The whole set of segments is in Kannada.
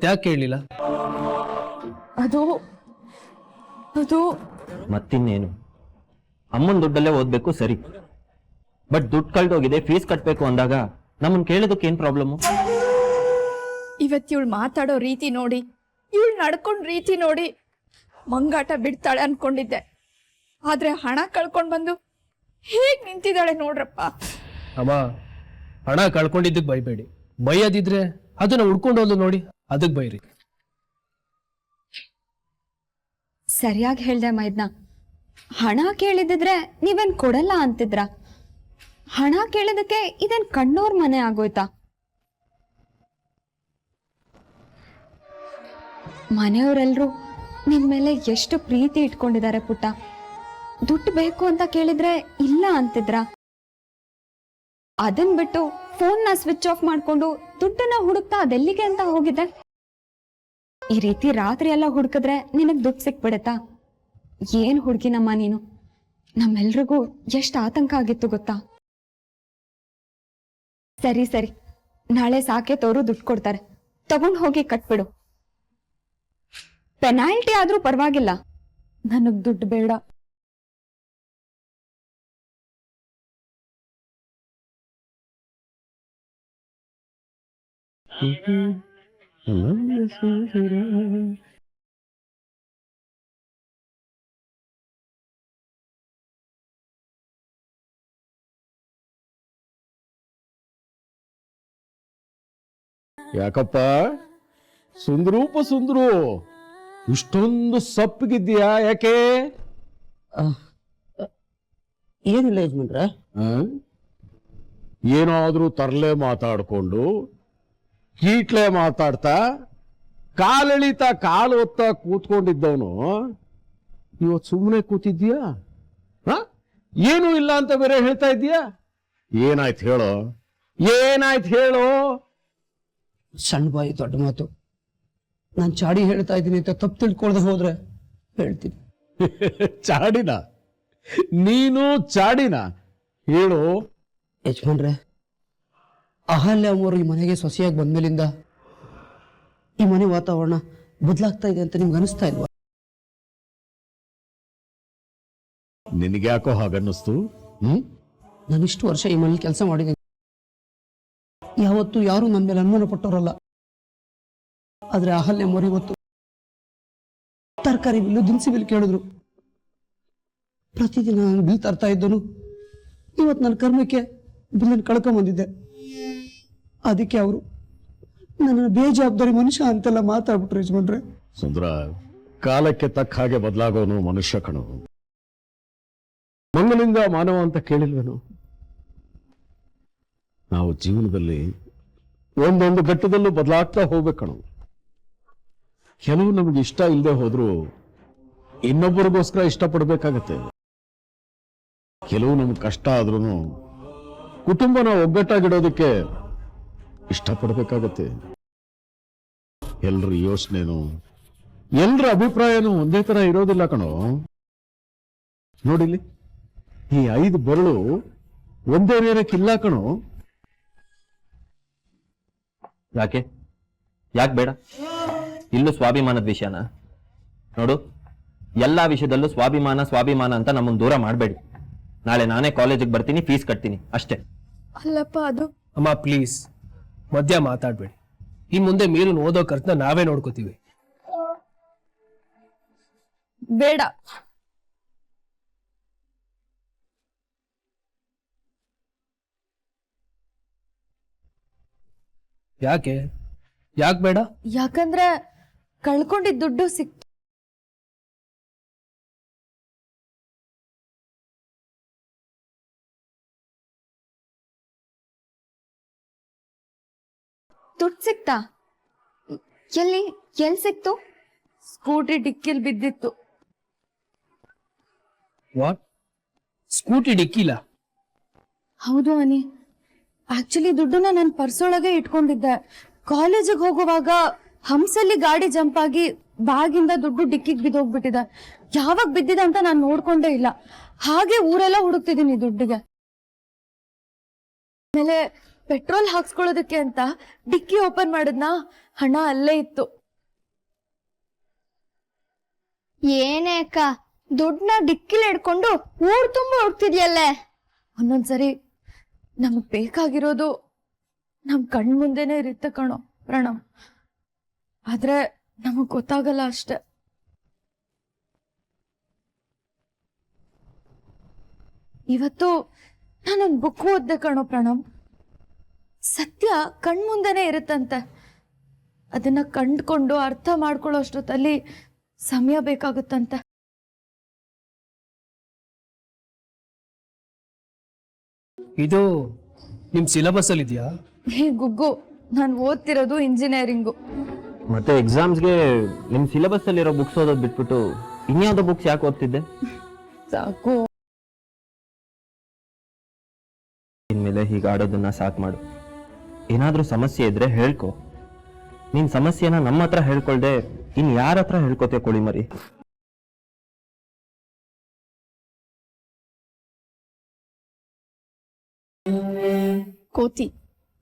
ಮತ್ತ್ಯಾಕೆ ಕೇಳಲಿಲ್ಲ? ಅದು ಅದು ಮತ್ತಿನ್ನೇನು, ಅಮ್ಮನ ದುಡ್ಡಲ್ಲೇ ಓದ್ಬೇಕು ಸರಿ, ಬಟ್ ದುಡ್ಡು ಕಳ್ದೋಗಿದೆ, ಫೀಸ್ ಕಟ್ಟಬೇಕು ಅಂದಾಗ ನಮ್ಮನ್ ಕೇಳೋದಕ್ಕೆ ಏನ್ ಪ್ರಾಬ್ಲಮ್? ಇವತ್ತು ಇವಳು ಮಾತಾಡೋ ರೀತಿ ನೋಡಿ, ಇವಳು ನಡ್ಕೊಂಡ್ ರೀತಿ ನೋಡಿ ಮಂಗಾಟ ಬಿಡ್ತಾಳೆ ಅನ್ಕೊಂಡಿದ್ದೆ. ಆದ್ರೆ ಹಣ ಕಳ್ಕೊಂಡ್ ಬಂದು ಹೇಗ್ ನಿಂತಿದ್ದಾಳೆ ನೋಡ್ರಪ್ಪ. ಅಮ್ಮ, ಹಣ ಕಳ್ಕೊಂಡಿದ್ದಕ್ಕೆ ಬೈಬೇಡಿ, ಬೈಯದಿದ್ರೆ ಅದನ್ನ ಉಡ್ಕೊಂಡು ಹೋದ್ ನೋಡಿ, ಅದಕ್ಕೆ ಬೈರಿ. ಸರಿಯಾಗಿ ಹೇಳ್ದೆ ಮೈದ್ನ. ಹಣ ಕೇಳಿದಿದ್ರೆ ನೀವೇನ್ ಕೊಡಲ್ಲ ಅಂತಿದ್ರ? ಹಣ ಕೇಳಿದಕ್ಕೆ ಇದೇನ್ ಕಣ್ಣೋರ್ ಮನೆ ಆಗೋಯ್ತಾ? ಮನೆಯವರೆಲ್ರು ನಿನ್ ಮೇಲೆ ಎಷ್ಟು ಪ್ರೀತಿ ಇಟ್ಕೊಂಡಿದ್ದಾರೆ ಪುಟ್ಟ. ದುಡ್ಡು ಬೇಕು ಅಂತ ಕೇಳಿದ್ರೆ ಇಲ್ಲ ಅಂತಿದ್ರ? ಅದನ್ ಬಿಟ್ಟು ಫೋನ್ನ ಸ್ವಿಚ್ ಆಫ್ ಮಾಡ್ಕೊಂಡು ದುಡ್ಡನ್ನ ಹುಡುಕ್ತಾ ಅದೆಲ್ಲಿಗೆ ಅಂತ ಹೋಗಿದ್ದೆ? ಈ ರೀತಿ ರಾತ್ರಿ ಎಲ್ಲ ಹುಡುಕಿದ್ರೆ ನಿನಗ್ ದುಡ್ಡು ಸಿಕ್ಬಿಡತ್ತಾ? ಏನ್ ಹುಡುಗಿನಮ್ಮ ನೀನು. ನಮ್ಮೆಲ್ರಿಗೂ ಎಷ್ಟು ಆತಂಕ ಆಗಿತ್ತು ಗೊತ್ತಾ? ಸರಿ ಸರಿ, ನಾಳೆ ಸಾಕೇತವ್ರು ದುಡ್ಡು ಕೊಡ್ತಾರೆ, ತಗೊಂಡ್ ಹೋಗಿ ಕಟ್ಬಿಡು. ಪೆನಾಲ್ಟಿ ಆದ್ರೂ ಪರವಾಗಿಲ್ಲ, ನನಗ್ ದುಡ್ಡು ಬೇಡ. ಯಾಕಪ್ಪ ಸುಂದರೂಪ ಸುಂದರು, ಇಷ್ಟೊಂದು ಸಪ್ಪಗಿದ್ಯಾ ಯಾಕೆ? ಏನಿಲ್ಲ ಯಜಮಾನ್ರ. ಏನಾದ್ರೂ ತರ್ಲೆ ಮಾತಾಡ್ಕೊಂಡು ಕೀಟ್ಲೆ ಮಾತಾಡ್ತಾ ಕಾಲೆಳಿತಾ ಕಾಲು ಹೊತ್ತಾ ಕೂತ್ಕೊಂಡಿದ್ದವನು ಇವತ್ತು ಸುಮ್ಮನೆ ಕೂತಿದ್ಯಾ? ಏನೂ ಇಲ್ಲ ಅಂತ ಬೇರೆ ಹೇಳ್ತಾ ಇದ್ದೀಯಾ? ಏನಾಯ್ತು ಹೇಳೋ, ಏನಾಯ್ತು ಹೇಳೋ? ಸಣ್ಣ ಬಾಯಿ ದೊಡ್ಡ ಮಾತು. ನಾನು ಚಾಡಿ ಹೇಳ್ತಾ ಇದ್ದೀನಿ ಅಂತ ತಪ್ಪು ತಿಳ್ಕೊಳ್ದೆ ಹೋದ್ರೆ ಹೇಳ್ತೀನಿ. ಚಾಡಿನ? ನೀನು ಚಾಡಿನ? ಹೇಳು ಯಜಮಾನ್ರೆ, ಅಹಲ್ಯ ಅಮ್ಮವರು ಈ ಮನೆಗೆ ಸೊಸೆಯಾಗಿ ಬಂದ್ಮೇಲಿಂದ ಈ ಮನೆ ವಾತಾವರಣ ಬದಲಾಗ್ತಾ ಇದೆ ಅಂತ ನಿಮ್ಗೆ ಅನಿಸ್ತಾ ಇಲ್ವಾ? ನಿನಗ್ಯಾಕೋ ಹಾಗನ್ನಿಸ್ತು? ನಾನು ಇಷ್ಟು ವರ್ಷ ಈ ಮನೇಲಿ ಕೆಲಸ ಮಾಡಿದ್ದೀನಿ, ಯಾವತ್ತು ಯಾರು ನನ್ನ ಮೇಲೆ ಅನುಮಾನ ಪಟ್ಟವರಲ್ಲ. ಆದ್ರೆ ಅಹಲ್ಯ ಅಮ್ಮವರು ಇವತ್ತು ತರಕಾರಿ ಬಿಲ್ಲು ದಿನಸಿ ಬಿಲ್ ಕೇಳಿದ್ರು. ಪ್ರತಿದಿನ ನಾನು ಬಿಲ್ ತರ್ತಾ ಇದ್ದನು, ಇವತ್ತು ನನ್ನ ಕರ್ಮಕ್ಕೆ ಬಿಲ್ಲನ್ನು ಕಳ್ಕೊಂಬಂದಿದ್ದೆ. ಅದಕ್ಕೆ ಅವರು ನನ್ನ ಬೇಜವಾಬ್ದಾರಿ ಮನುಷ್ಯ ಅಂತೆಲ್ಲ ಮಾತಾಡ್ಬಿಟ್ರು ಯಜಮಾನ್ರೆ. ಸುಂದರ, ಕಾಲಕ್ಕೆ ತಕ್ಕ ಹಾಗೆ ಬದಲಾಗೋನು ಮನುಷ್ಯ ಕಣು. ಮಂಗನಿಂದ ಮಾನವ ಅಂತ ಕೇಳಿಲ್ವೇನು? ನಾವು ಜೀವನದಲ್ಲಿ ಒಂದೊಂದು ಘಟ್ಟದಲ್ಲೂ ಬದಲಾಗ್ತಾ ಹೋಗ್ಬೇಕಣು. ಕೆಲವು ನಮ್ಗೆ ಇಷ್ಟ ಇಲ್ಲದೆ ಹೋದ್ರು ಇನ್ನೊಬ್ಬರಿಗೋಸ್ಕರ ಇಷ್ಟಪಡ್ಬೇಕಾಗತ್ತೆ. ಕೆಲವು ನಮ್ಗೆ ಕಷ್ಟ ಆದ್ರೂ ಕುಟುಂಬನ ಒಗ್ಗಟ್ಟಾಗಿಡೋದಕ್ಕೆ ಇಷ್ಟಪಡ್ಬೇಕಾಗತ್ತೆ. ಎಲ್ರ ಯೋಚನೆನೂ ಎಲ್ರ ಅಭಿಪ್ರಾಯನೂ ಒಂದೇ ತರ ಇರೋದಿಲ್ಲ ಕಣೋ. ನೋಡಿಲಿ, ಈ 5 ಬೆರಳು ಒಂದೇ ನೇರಕ್ಕಿಲ್ಲ ಕಣೋ. ಯಾಕೆ ಬೇಡ? ಇಲ್ಲೂ ಸ್ವಾಭಿಮಾನದ ವಿಷಯನ ನೋಡು. ಎಲ್ಲಾ ವಿಷಯದಲ್ಲೂ ಸ್ವಾಭಿಮಾನ ಅಂತ ನಮ್ಮನ್ನು ದೂರ ಮಾಡಬೇಡಿ. ನಾಳೆ ನಾನೇ ಕಾಲೇಜಿಗೆ ಬರ್ತೀನಿ, ಫೀಸ್ ಕಟ್ತೀನಿ ಅಷ್ಟೇ. ಅಲ್ಲಪ್ಪ ಅದು. ಅಮ್ಮ ಪ್ಲೀಸ್, ಮಧ್ಯ ಮಾತಾಡ್ಬೇಡಿ. ಇನ್ ಮುಂದೆ ಮೀರು ಓದೋ ಖರ್ಚನ್ನ ನಾವೇ ನೋಡ್ಕೋತೀವಿ. ಬೇಡ. ಯಾಕೆ ಬೇಡ? ಯಾಕಂದ್ರೆ ಕಳ್ಕೊಂಡಿದ್ದ ದುಡ್ಡು ಸಿಕ್ತು. ದುಡ್ಡು ಸಿಕ್ತಾ? ಎಲ್ಲಿ ಸಿಕ್ತು? ಸ್ಕೂಟಿ ಡಿಕ್ಕಿಲ್ ಬಿದ್ದಿತ್ತು. ವಾಟ್? ಸ್ಕೂಟಿ ಡಿಕ್ಕಿಲ? ಹೌದು ಅನಿ. ಆಕ್ಚುಲಿ ದುಡ್ಡನ್ನ ನನ್ನ ಪರ್ಸೊಳಗೆ ಇಟ್ಕೊಂಡಿದ್ದೆ. ಕಾಲೇಜಿಗೆ ಹೋಗುವಾಗ ಹಂಸಲ್ಲಿ ಗಾಡಿ ಜಂಪ್ ಆಗಿ ಬ್ಯಾಗಿಂದ ದುಡ್ಡು ಡಿಕ್ಕಿಗೆ ಬಿದ್ದೋಗ್ಬಿಟ್ಟಿದೆ. ಯಾವಾಗ ಬಿದ್ದಿದೆ ಅಂತ ನಾನು ನೋಡ್ಕೊಂಡೇ ಇಲ್ಲ. ಹಾಗೆ ಊರೆಲ್ಲ ಹುಡುಕ್ತಿದ್ದೀನಿ ದುಡ್ಡಿಗೆ. ಆಮೇಲೆ ಪೆಟ್ರೋಲ್ ಹಾಕ್ಸ್ಕೊಳ್ಳೋದಕ್ಕೆ ಅಂತ ಡಿಕ್ಕಿ ಓಪನ್ ಮಾಡಿದ್ನಾ, ಹಣ ಅಲ್ಲೇ ಇತ್ತು. ಏನೇ ಅಕ್ಕ, ದುಡ್ಡನ್ನ ಡಿಕ್ಕಿಲ್ ಹಿಡ್ಕೊಂಡು ಊರ್ ತುಂಬ ಹೋಗ್ತಿದ್ಯಲ್ಲೇ. ಒಂದೊಂದ್ಸರಿ ನಮಗ್ ಬೇಕಾಗಿರೋದು ನಮ್ ಕಣ್ ಮುಂದೆನೆ ಇರುತ್ತೆ ಕಣೋ ಪ್ರಣಮ್, ಆದ್ರೆ ನಮಗ್ ಗೊತ್ತಾಗಲ್ಲ ಅಷ್ಟೆ. ಇವತ್ತು ನಾನೊಂದ್ ಬುಕ್ ಓದ್ದೆ ಕಣೋ ಪ್ರಣಮ್. ಸತ್ಯ ಕಣ್ ಮುಂದೆನೆ ಇರುತ್ತಂತೆ, ಅದನ್ನ ಕಂಡ್ಕೊಂಡು ಅರ್ಥ ಮಾಡ್ಕೊಳ್ಳೋ ಅಷ್ಟೊತ್ತಲ್ಲಿ ಸಮಯ ಬೇಕಾಗುತ್ತಂತೆ. ಇದು ನಿಮ್ ಸಿಲೆಬಸ್ ಅಲ್ಲಿ ಇದೆಯಾ? ಹೇ ಗುಗ್ಗು, ನಾನು ಓದ್ತಿರೋದು ಇಂಜಿನಿಯರಿಂಗು. ಮತ್ತೆ ಎಕ್ಸಾಮ್ಸ್ಗೆ ನಿಮ್ ಸಿಲೆಬಸ್ ಅಲ್ಲಿರೋ ಬುಕ್ಸ್ ಓದೋದ್ ಬಿಟ್ಬಿಟ್ಟು ಇನ್ಯಾವುದೋ ಬುಕ್ಸ್ ಯಾಕೆ ಓದ್ತಿದ್ದೆ? ಸಾಕು. ಇನ್ಮೇಲೆ ಹೀಗೆ ಆಡೋದನ್ನ ಸಾಕ್ ಮಾಡು. ಏನಾದ್ರೂ ಸಮಸ್ಯೆ ಇದ್ರೆ ಹೇಳ್ಕೊ. ನಿನ್ ಸಮಸ್ಯೆನ ನಮ್ಮ ಹತ್ರ ಹೇಳ್ಕೊಳ್ದೆ ಇನ್ ಯಾರ ಹತ್ರ ಹೇಳ್ಕೊತೆ ಕೋಳಿ ಮರಿ? ಕೋತಿ,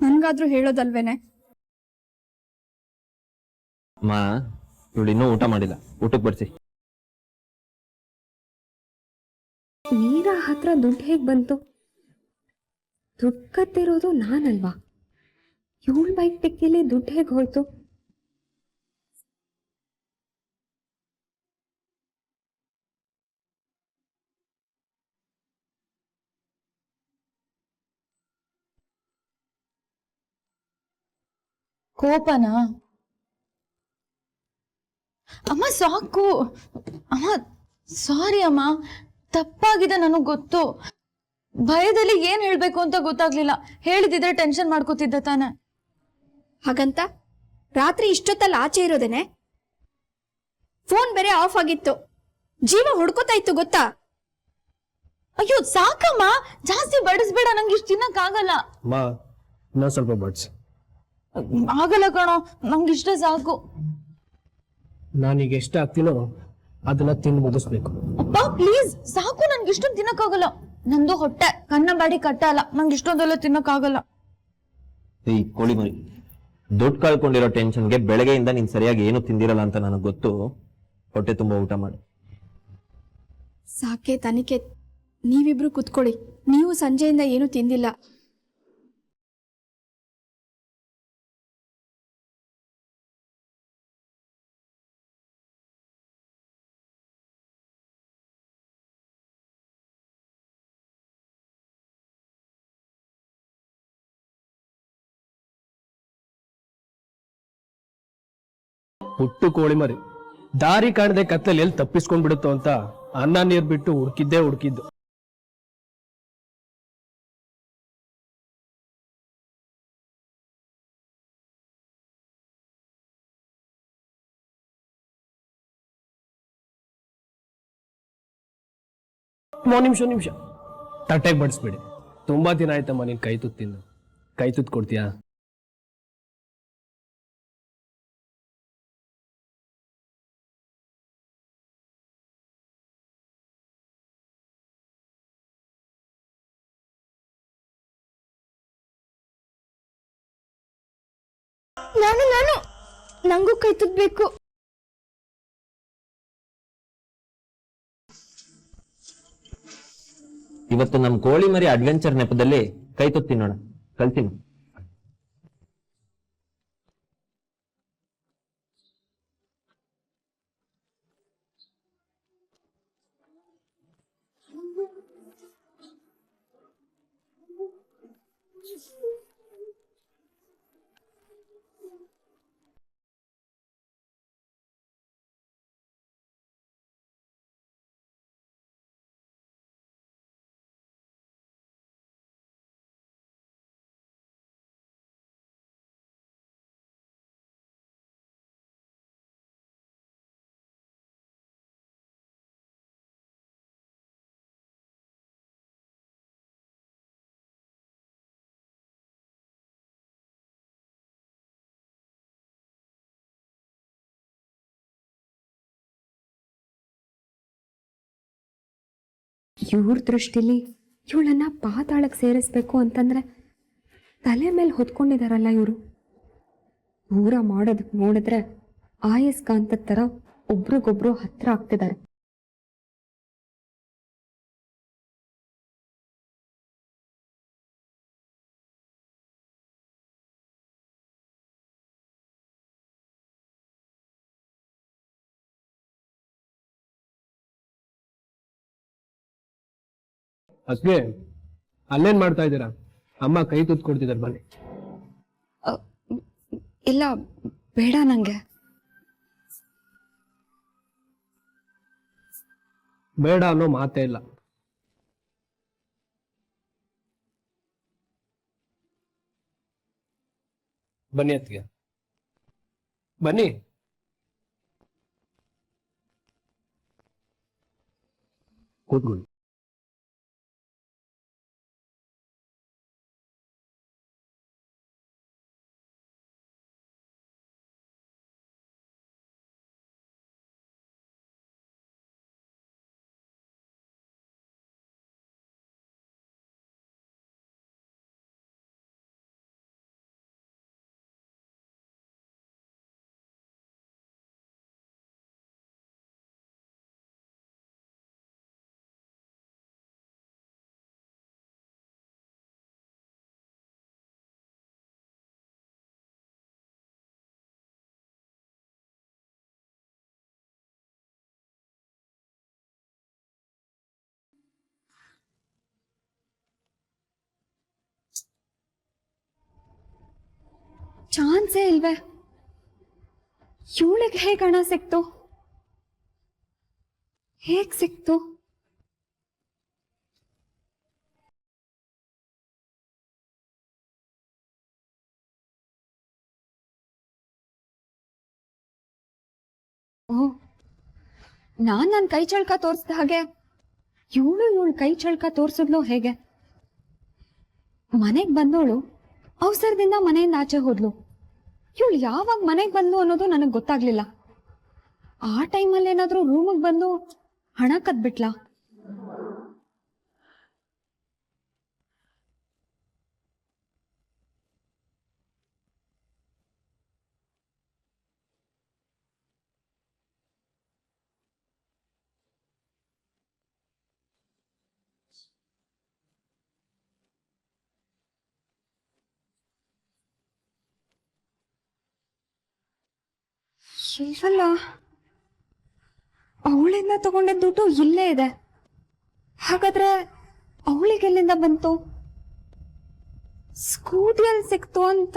ನನ್ಗಾದ್ರೂ ಹೇಳೋದಲ್ವೇನೆ? ಮಾ, ಇವಳು ಇನ್ನೂ ಊಟ ಮಾಡಿಲ್ಲ, ಊಟಕ್ಕೆ ಬರ್ಸಿ. ಮೀರಾ ಹತ್ರ ದುಡ್ಡು ಹೇಗ್ ಬಂತು? ದುಡ್ಡು ಕತ್ತಿರೋದು ನಾನಲ್ವಾ? ಇವಳ ಬೈಕ್ ಟಿಕ್ಕಿಲಿ ದುಡ್ಡು ಹೇಗ್ ಹೋಯ್ತು? ಕೋಪನಾ? ಅಮ್ಮ ಸಾಕು ಅಮ್ಮ, ಸಾರಿ ಅಮ್ಮ, ತಪ್ಪಾಗಿದೆ, ನನಗ್ ಗೊತ್ತು. ಭಯದಲ್ಲಿ ಏನ್ ಹೇಳ್ಬೇಕು ಅಂತ ಗೊತ್ತಾಗ್ಲಿಲ್ಲ. ಹೇಳಿದಿದ್ರೆ ಟೆನ್ಷನ್ ಮಾಡ್ಕೋತಿದ್ದೆ ತಾನೆ. ಹಾಗಂತ ರಾತ್ರಿ ಇಷ್ಟೊತ್ತಲ್ಲಿ ಆಚೆ ಇರೋದೇನೆ? ಫೋನ್ ಬೇರೆ ಆಫ್ ಆಗಿತ್ತು, ಜೀವ ಹುಡ್ಕೋತಾ ಇತ್ತು ಗೊತ್ತಾ? ಅಯ್ಯೋ ಸಾಕಮ್ಮ, ಜಾಸ್ತಿ ಬಡಿಸ್ಬೇಡ, ನಂಗೆ ಇಷ್ಟು ತಿನ್ನಕ್ ಆಗಲ್ಲ. ಮಾ, ಇನ್ನೊಂದ್ ಸ್ವಲ್ಪ ಬಡ್ಸಿ. ಆಗಲ್ಲ ಕಣೋ, ನಂಗೆ ಇಷ್ಟ ಸಾಕು. ನಾನೀಗ ಎಷ್ಟು ಆಗ್ತೀನೋ ಅದನ್ನ ತಿಂದು ಮುಗಿಸ್ಬೇಕು. ಅಪ್ಪ ಪ್ಲೀಸ್ ಸಾಕು, ನನ್ಗೆ ಇಷ್ಟೊಂದು ತಿನ್ನಕ್ಕಾಗಲ್ಲ. ನಂದು ಹೊಟ್ಟೆ ಕಣ್ಣ ಬಾಡಿ ಕಟ್ಟ ಅಲ್ಲ, ನಂಗೆ ಇಷ್ಟೊಂದೆಲ್ಲ ತಿನ್ನಕ್ಕಾಗಲ್ಲ. ಈ ಕೋಳಿ ಮರಿ, ದುಡ್ಡು ಕಳ್ಕೊಂಡಿರೋ ಟೆನ್ಷನ್ಗೆ ಬೆಳಗ್ಗೆಯಿಂದ ನೀನ್ ಸರಿಯಾಗಿ ಏನು ತಿಂದಿರಲ್ಲ ಅಂತ ನನಗೆ ಗೊತ್ತು. ಹೊಟ್ಟೆ ತುಂಬಾ ಊಟ ಮಾಡಿ. ಸಾಕೆ ತನಿಕೆ, ನೀವಿಬ್ರು ಕುತ್ಕೊಳ್ಳಿ. ನೀವು ಸಂಜೆಯಿಂದ ಏನು ತಿಂದಿಲ್ಲ. ಹುಟ್ಟು ಕೋಳಿ ಮರಿ, ದಾರಿ ಕಾಣದೆ ಕತ್ತಲ್ಲಿ ಎಲ್ಲಿ ತಪ್ಪಿಸ್ಕೊಂಡ್ಬಿಡುತ್ತೋ ಅಂತ ಅನ್ನ ನೀರ್ ಬಿಟ್ಟು ಹುಡುಕಿದ್ದು. ನಿಮಿಷ ತಟ್ಟೆಗೆ ಬಡಿಸ್ಬೇಡಿ. ತುಂಬಾ ದಿನ ಆಯ್ತಮ್ಮ ನೀನ್ ಕೈ ತುತ್ತು ತಿಂದು. ಕೈ ತುತ್ತು ಕೊಡ್ತೀಯಾ? ನಾನು ನಂಗೂ ಕೈ ತುತ್ಬೇಕು. ಇವತ್ತು ನಮ್ ಕೋಳಿ ಮರಿ ಅಡ್ವೆಂಚರ್ ನೆಪದಲ್ಲಿ ಕೈ ತುತ್ತು ತಿನ್ನೋಣ, ಕಲ್ತೀನಿ. ಇವ್ರ ದೃಷ್ಟಿಲಿ ಇವಳನ್ನ ಪಾತಾಳಕ್ಕೆ ಸೇರಿಸ್ಬೇಕು ಅಂತಂದ್ರೆ ತಲೆ ಮೇಲೆ ಹೊತ್ಕೊಂಡಿದಾರಲ್ಲ ಇವರು. ದೂರ ಮಾಡೋದಕ್ಕೆ ನೋಡಿದ್ರೆ ಆಯಸ್ಕಾಂತದ ಥರ ಒಬ್ರಿಗೊಬ್ರು ಹತ್ರ ಆಗ್ತಿದ್ದಾರೆ. ಅದ್ಕೆ ಅಲ್ಲೇನ್ ಮಾಡ್ತಾ ಇದ್ದೀರಾ? ಅಮ್ಮ ಕೈ ತುತ್ತು ಕೊಡ್ತಿದ್ದಾರೆ, ಬನ್ನಿ. ಇಲ್ಲ, ಬೇಡ ನಂಗೆ. ಬೇಡ ಅನ್ನೋ ಮಾತೇ ಇಲ್ಲ. ಬನ್ನಿ ಅತ್ತಿಗೆ, ಬನ್ನಿ. ಕೂತ್ಕೊಳ್ಳಿ. ಚಾನ್ಸೇ ಇಲ್ವೇ? ಇವಳಿಗೆ ಹೇಗೆ ಹಣ ಸಿಕ್ತು? ಹೇಗ್ ಸಿಕ್ತು? ಓ, ನಾನ್ ನನ್ನ ಕೈ ಚಳಕ ತೋರಿಸಿದ ಹಾಗೆ ಇವಳು ಕೈ ಚಳಕ ತೋರಿಸಿದ್ಲು ಹೇಗೆ? ಮನೆಗೆ ಬಂದವಳು ಅವಸರದಿಂದ ಮನೆಯಿಂದ ಆಚೆ ಹೋದ್ಲು. ಇವಳು ಯಾವಾಗ ಮನೆಗೆ ಬಂದ್ಲು ಅನ್ನೋದು ನನಗೆ ಗೊತ್ತಾಗ್ಲಿಲ್ಲ. ಆ ಟೈಮಲ್ಲಿ ಏನಾದ್ರೂ ರೂಮಿಗೆ ಬಂದು ಹಣ ಕದ್ಬಿಟ್ಲಾ? ಇಲ್ವಲ್ಲ, ಅವಳಿಂದ ತಗೊಂಡಿದ್ದ ದುಡ್ಡು ಇಲ್ಲೇ ಇದೆ. ಹಾಗಾದ್ರೆ ಅವಳಿಗೆಲ್ಲಿಂದ ಬಂತು? ಸ್ಕೂಟಿಯಲ್ಲಿ ಸಿಕ್ತು ಅಂತ